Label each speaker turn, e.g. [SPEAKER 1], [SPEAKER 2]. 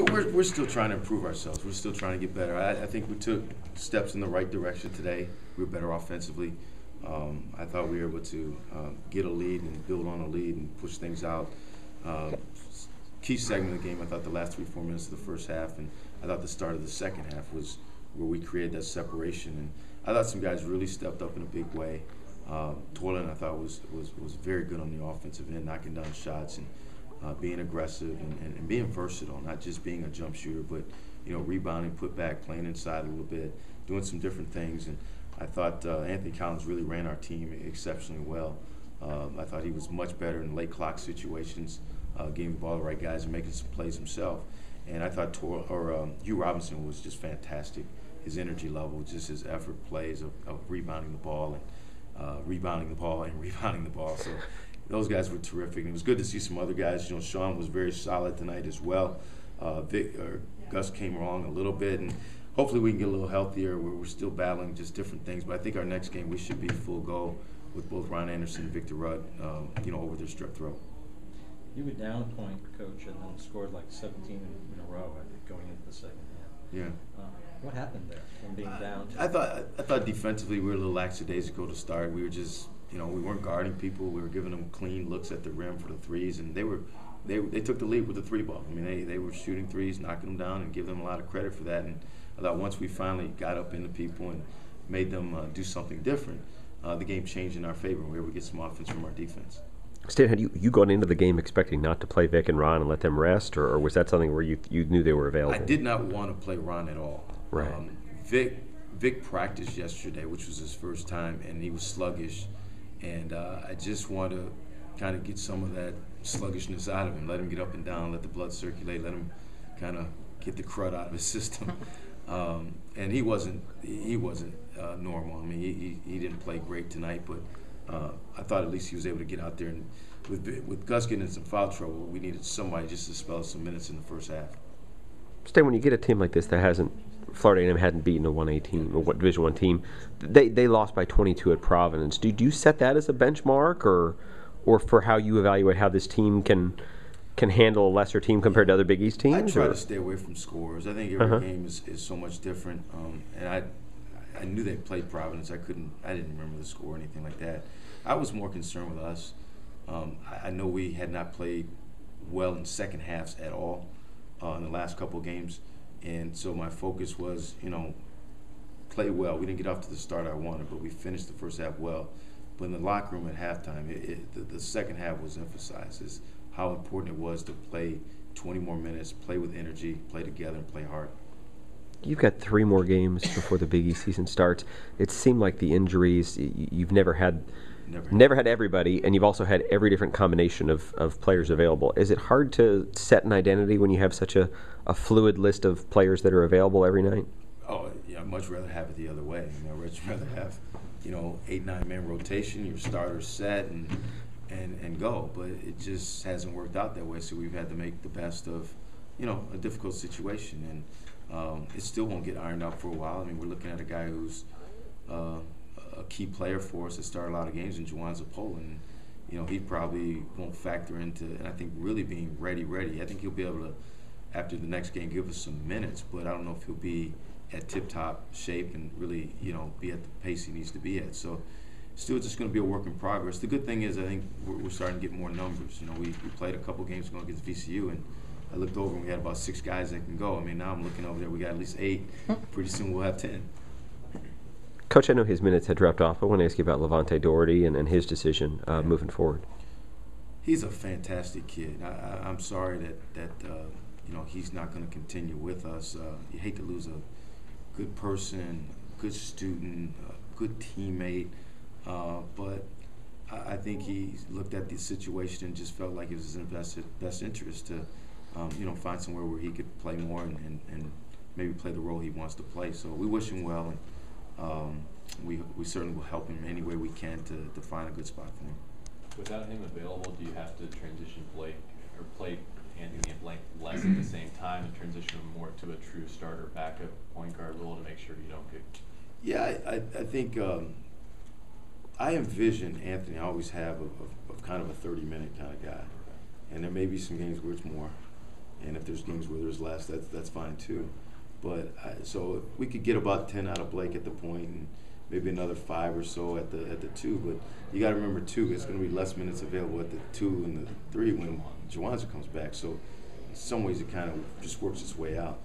[SPEAKER 1] We're still trying to improve ourselves. We're still trying to get better. I think we took steps in the right direction today. We were better offensively. I thought we were able to get a lead and build on a lead and push things out. Key segment of the game, I thought the last 3-4 minutes of the first half, and I thought the start of the second half was where we created that separation. And I thought some guys really stepped up in a big way. Toylan, I thought, was very good on the offensive end, knocking down shots and being aggressive and being versatile, not just being a jump shooter, but rebounding, put back, playing inside a little bit, doing some different things. And I thought Anthony Collins really ran our team exceptionally well. I thought he was much better in late clock situations, getting the ball to the right guys and making some plays himself. And I thought Hugh Robinson was just fantastic. His energy level, just his effort plays of rebounding the ball and rebounding the ball and rebounding the ball. So those guys were terrific. And it was good to see some other guys. Sean was very solid tonight as well. Gus came along a little bit, and hopefully we can get a little healthier. We're still battling just different things. But I think our next game we should be full go with both Ron Anderson and Victor Rudd, over their strep throat.
[SPEAKER 2] You were down a point, Coach, and then scored like 17 in a row, I think, going into the second half.
[SPEAKER 1] Yeah.
[SPEAKER 2] What happened there from being down?
[SPEAKER 1] I thought defensively we were a little lackadaisical to start. We were just, we weren't guarding people. We were giving them clean looks at the rim for the threes, and they took the lead with the three ball. I mean, they were shooting threes, knocking them down, and give them a lot of credit for that. And I thought once we finally got up into people and made them do something different, the game changed in our favor. We were able to get some offense from our defense.
[SPEAKER 3] Stan, had you gone into the game expecting not to play Vic and Ron and let them rest, or was that something where you knew they were available?
[SPEAKER 1] I did not want to play Ron at all.
[SPEAKER 3] Right.
[SPEAKER 1] Vic practiced yesterday, which was his first time, and he was sluggish. And I just wanted to kind of get some of that sluggishness out of him, let him get up and down, let the blood circulate, let him kind of get the crud out of his system. And he wasn't normal. I mean, he didn't play great tonight, but I thought at least he was able to get out there. And with Gus getting in some foul trouble, we needed somebody just to spell some minutes in the first half.
[SPEAKER 3] Stan, when you get a team like this that Florida A&M hadn't beaten a 1A team, a Division I team, they lost by 22 at Providence. Do you set that as a benchmark, or for how you evaluate how this team can handle a lesser team compared to other Big East teams?
[SPEAKER 1] I try to stay away from scores. I think every game is so much different. And I knew they played Providence. I didn't remember the score or anything like that. I was more concerned with us. I know we had not played well in second halves at all in the last couple of games. And so my focus was, play well. We didn't get off to the start I wanted, but we finished the first half well. But in the locker room at halftime, the second half was emphasized as how important it was to play 20 more minutes, play with energy, play together, and play hard.
[SPEAKER 3] You've got 3 more games before the Big East season starts. It seemed like the injuries, you've never had everybody, and you've also had every different combination of players available. Is it hard to set an identity when you have such a fluid list of players that are available every night?
[SPEAKER 1] Oh, yeah, I'd much rather have it the other way. I'd much rather have, 8-9 man rotation, your starters set and go. But it just hasn't worked out that way, so we've had to make the best of, a difficult situation. And it still won't get ironed out for a while. I mean, we're looking at a guy who's a key player for us that started a lot of games in Juwan Zapola. And, he probably won't factor into, and I think really being ready. I think he'll be able to, after the next game, give us some minutes, but I don't know if he'll be at tip-top shape and really, be at the pace he needs to be at. So still just going to be a work in progress. The good thing is I think we're starting to get more numbers. We played a couple games going against VCU, and I looked over and we had about 6 guys that can go. I mean, now I'm looking over there, we got at least 8. Pretty soon we'll have 10.
[SPEAKER 3] Coach, I know his minutes had dropped off. I want to ask you about Levante Dougherty and his decision moving forward.
[SPEAKER 1] He's a fantastic kid. I'm sorry that he's not going to continue with us. You hate to lose a good person, good student, good teammate, but I think he looked at the situation and just felt like it was in his best interest to find somewhere where he could play more and maybe play the role he wants to play. So we wish him well, and we certainly will help him any way we can to find a good spot for him.
[SPEAKER 4] Without him available, do you have to transition Blake or play Anthony and Blake less at the same time and transition him more to a true starter backup point guard role to make sure you don't get?
[SPEAKER 1] Yeah, I think I envision Anthony. I always have of kind of a 30-minute kind of guy, and there may be some games where it's more. And if there's games where there's less, that's fine too. But so if we could get about 10 out of Blake at the point, and maybe another 5 or so at the 2. But you got to remember too, it's going to be less minutes available at the 2 and the 3 when Jawanza comes back. So in some ways, it kind of just works its way out.